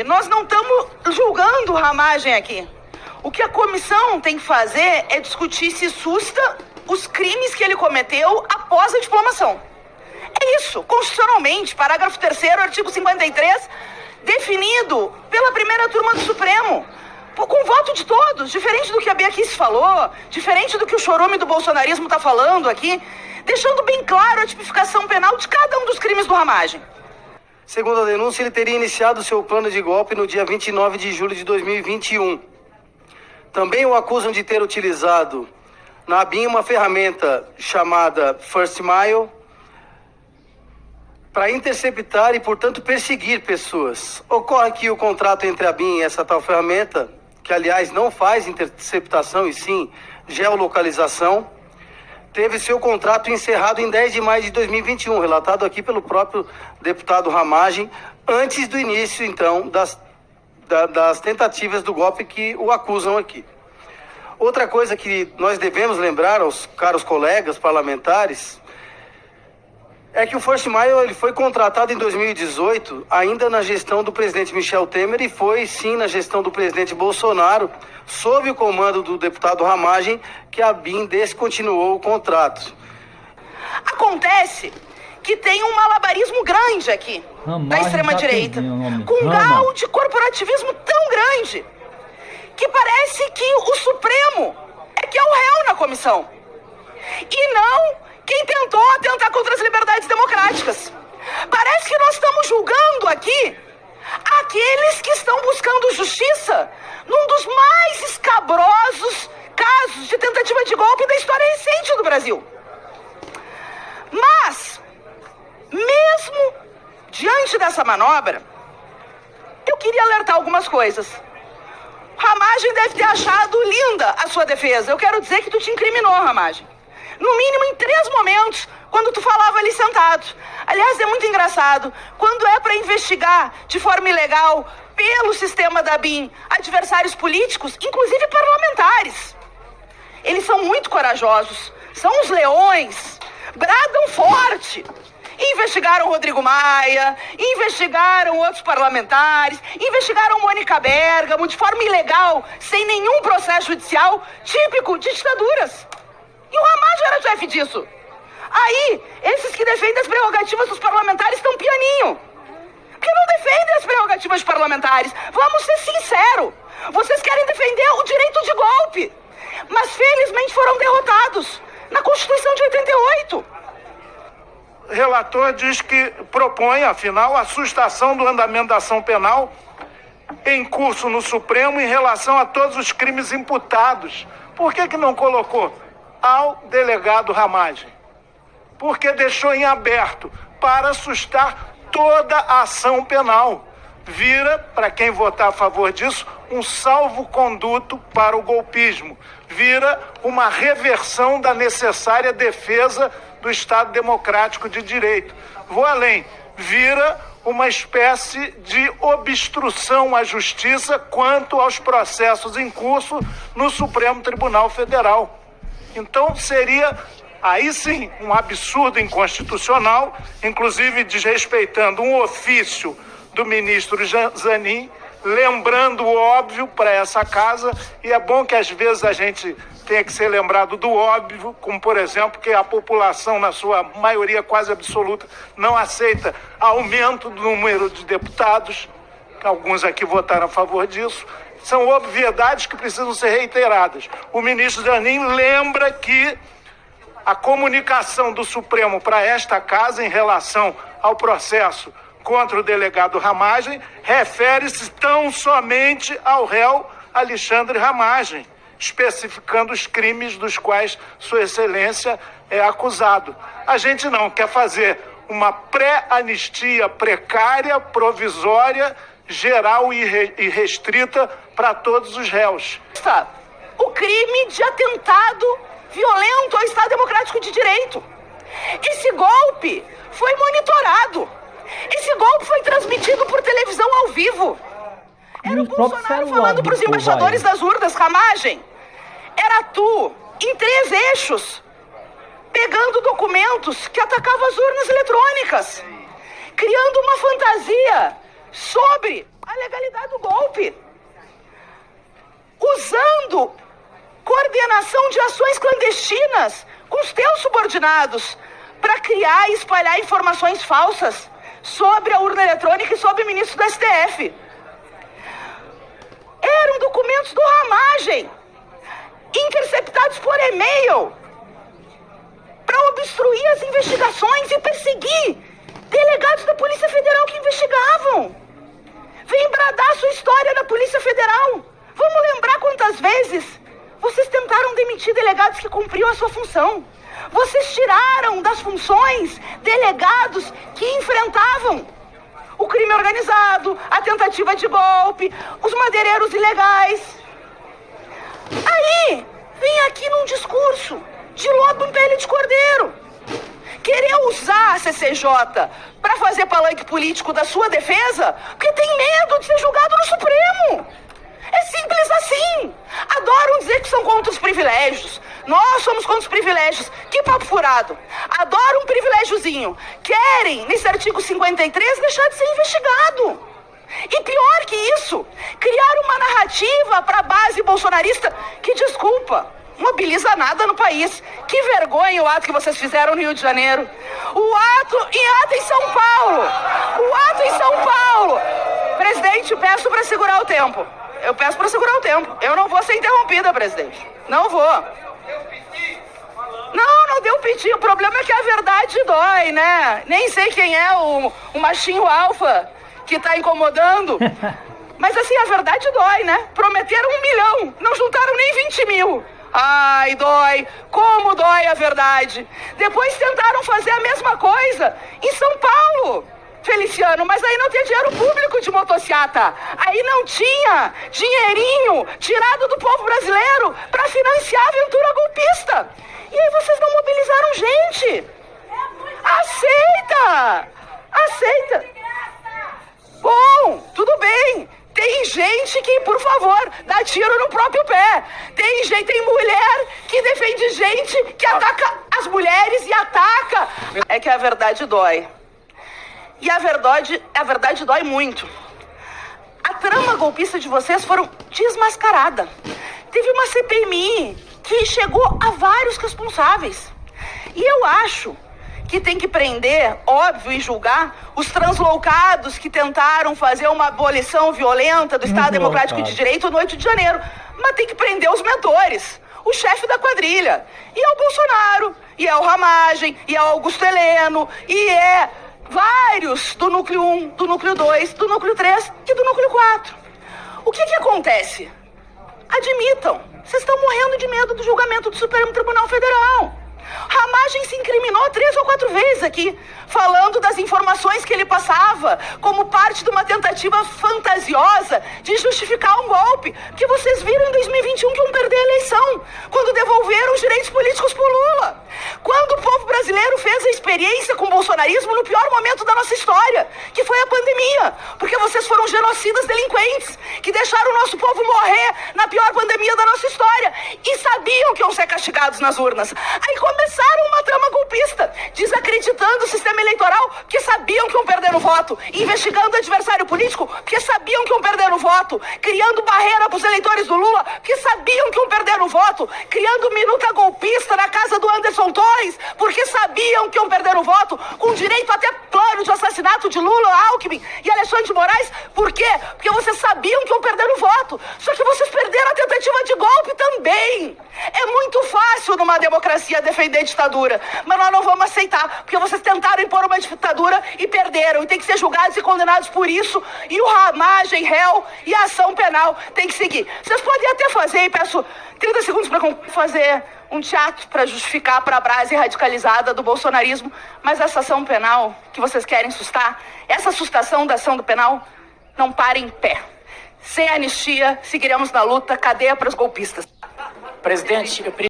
Nós não estamos julgando Ramagem aqui. O que a comissão tem que fazer é discutir se susta os crimes que ele cometeu após a diplomação. É isso, constitucionalmente, parágrafo 3º, artigo 53, definido pela primeira turma do Supremo, com voto de todos, diferente do que a Bia Kicis falou, diferente do que o chorume do bolsonarismo está falando aqui, deixando bem claro a tipificação penal de cada um dos crimes do Ramagem. Segundo a denúncia, ele teria iniciado seu plano de golpe no dia 29 de julho de 2021. Também o acusam de ter utilizado na ABIN uma ferramenta chamada First Mile para interceptar e, portanto, perseguir pessoas. Ocorre que o contrato entre a ABIN e essa tal ferramenta, que aliás não faz interceptação e sim geolocalização, teve seu contrato encerrado em 10 de maio de 2021, relatado aqui pelo próprio deputado Ramagem, antes do início, então, das tentativas do golpe que o acusam aqui. Outra coisa que nós devemos lembrar aos caros colegas parlamentares é que o First Mile ele foi contratado em 2018, ainda na gestão do presidente Michel Temer, e foi, sim, na gestão do presidente Bolsonaro, sob o comando do deputado Ramagem, que a ABIN descontinuou o contrato. Acontece que tem um malabarismo grande aqui, da extrema-direita, com um grau de corporativismo tão grande, que parece que o Supremo é que é o réu na comissão, e não quem tentou atentar contra as liberdades democráticas. Parece que nós estamos julgando aqui aqueles que estão buscando justiça num dos mais escabrosos casos de tentativa de golpe da história recente do Brasil. Mas, mesmo diante dessa manobra, eu queria alertar algumas coisas. Ramagem deve ter achado linda a sua defesa. Eu quero dizer que tu te incriminou, Ramagem. No mínimo em 3 momentos, quando tu falava ali sentado. Aliás, é muito engraçado, quando é para investigar de forma ilegal, pelo sistema da ABIN, adversários políticos, inclusive parlamentares. Eles são muito corajosos, são os leões, bradam forte. Investigaram Rodrigo Maia, investigaram outros parlamentares, investigaram Mônica Bergamo de forma ilegal, sem nenhum processo judicial, típico de ditaduras. E o Ramagem era chefe disso. Aí, esses que defendem as prerrogativas dos parlamentares estão pianinho. Porque não defendem as prerrogativas dos parlamentares. Vamos ser sinceros. Vocês querem defender o direito de golpe. Mas, felizmente, foram derrotados na Constituição de 88. O relator diz que propõe, afinal, a sustação do andamento da ação penal em curso no Supremo em relação a todos os crimes imputados. Por que não colocou ao delegado Ramagem? Porque deixou em aberto para sustar toda a ação penal. Vira, para quem votar a favor disso, um salvo-conduto para o golpismo. Vira uma reversão da necessária defesa do Estado Democrático de Direito. Vou além, vira uma espécie de obstrução à justiça quanto aos processos em curso no Supremo Tribunal Federal. Então seria, aí sim, um absurdo inconstitucional, inclusive desrespeitando um ofício do ministro Zanin, lembrando o óbvio para essa casa, e é bom que às vezes a gente tenha que ser lembrado do óbvio, como por exemplo que a população, na sua maioria quase absoluta, não aceita aumento do número de deputados, que alguns aqui votaram a favor disso. São obviedades que precisam ser reiteradas. O ministro Zanin lembra que a comunicação do Supremo para esta casa em relação ao processo contra o delegado Ramagem refere-se tão somente ao réu Alexandre Ramagem, especificando os crimes dos quais Sua Excelência é acusado. A gente não quer fazer uma pré-anistia precária, provisória, geral e restrita para todos os réus. O crime de atentado violento ao Estado Democrático de Direito. Esse golpe foi monitorado. Esse golpe foi transmitido por televisão ao vivo. Era o Bolsonaro falando para os embaixadores das urnas, Ramagem. Era tu, em 3 eixos, pegando documentos que atacavam as urnas eletrônicas, criando uma fantasia sobre a legalidade do golpe, usando coordenação de ações clandestinas com os teus subordinados para criar e espalhar informações falsas sobre a urna eletrônica e sobre o ministro do STF. Eram documentos do Ramagem, interceptados por e-mail, para obstruir as investigações e perseguir delegados da Polícia Federal que investigavam. Vem bradar sua história na Polícia Federal. Vamos lembrar quantas vezes vocês tentaram demitir delegados que cumpriam a sua função. Vocês tiraram das funções delegados que enfrentavam o crime organizado, a tentativa de golpe, os madeireiros ilegais. Aí, vem aqui num discurso de lobo em pele de cordeiro, querer usar a CCJ para fazer palanque político da sua defesa, porque tem medo de ser julgado no Supremo. É simples assim. Adoram dizer que são contra os privilégios. Nós somos contra os privilégios. Que papo furado. Adoram um privilégiozinho. Querem, nesse artigo 53, deixar de ser investigado. E pior que isso, criar uma narrativa para a base bolsonarista que, desculpa, mobiliza nada no país. Que vergonha o ato que vocês fizeram no Rio de Janeiro. O ato em São Paulo. O ato em São Paulo. Presidente, peço para segurar o tempo. Eu peço para segurar o tempo. Eu não vou ser interrompida, presidente. Não vou. Não deu piti. O problema é que a verdade dói, né? Nem sei quem é o machinho alfa que tá incomodando. Mas assim, a verdade dói, né? Prometeram 1 milhão. Não juntaram nem 20 mil. Ai, dói. Como dói a verdade. Depois tentaram fazer a mesma coisa em São Paulo, Feliciano, mas aí não tinha dinheiro público de motociata. Aí não tinha dinheirinho tirado do povo brasileiro para financiar a aventura golpista. E aí vocês não mobilizaram gente. Aceita. Bom, tudo bem. Tem gente que, por favor, dá tiro no próprio pé. Tem mulher que defende gente que ataca as mulheres e ataca. É que a verdade dói. E a verdade dói muito. A trama golpista de vocês foram desmascarada. Teve uma CPMI que chegou a vários responsáveis. E eu acho que tem que prender, óbvio, e julgar os translocados que tentaram fazer uma abolição violenta do Estado Democrático de Direito no 8 de janeiro. Mas tem que prender os mentores, o chefe da quadrilha. E é o Bolsonaro, e é o Ramagem, e é o Augusto Heleno, e é vários do núcleo 1, do núcleo 2, do núcleo 3 e do núcleo 4. O que acontece? Admitam, vocês estão morrendo de medo do julgamento do Supremo Tribunal Federal. Ramagem se incriminou 3 ou 4 vezes aqui, falando das informações que ele passava como parte de uma tentativa fantasiosa de justificar um golpe. Porque vocês viram em 2021 que iam perder a eleição, quando devolveram os direitos políticos por Lula. Quando o povo brasileiro fez a experiência com o bolsonarismo no pior momento da nossa história, que foi a pandemia. Porque vocês foram genocidas delinquentes, que deixaram o nosso povo morrer na pior pandemia da nossa história. E sabiam que iam ser castigados nas urnas. Aí começaram uma trama golpista, desacreditando o sistema eleitoral, porque sabiam que iam perder o voto, investigando o adversário político, porque sabiam que iam perder o voto, criando barreira para os eleitores do Lula, porque sabiam que iam perder o voto, criando minuta golpista na casa do Anderson Torres, porque sabiam que iam perder o voto, com direito até plano de assassinato de Lula, Alckmin e Alexandre de Moraes. Por quê? Porque vocês sabiam que iam perder o voto, só que vocês perderam a tentativa de golpe também. É muito fácil numa democracia defender ditadura, mas nós não vamos aceitar, porque vocês tentaram impor uma ditadura e perderam, e tem que ser julgados e condenados por isso, e o Ramagem, réu e a ação penal tem que seguir. Vocês podem até fazer, e peço 30 segundos para fazer um teatro para justificar para a base radicalizada do bolsonarismo, mas essa ação penal que vocês querem sustar, essa sustação da ação do penal, não para em pé. Sem anistia, seguiremos na luta, cadeia para os golpistas. Presidente,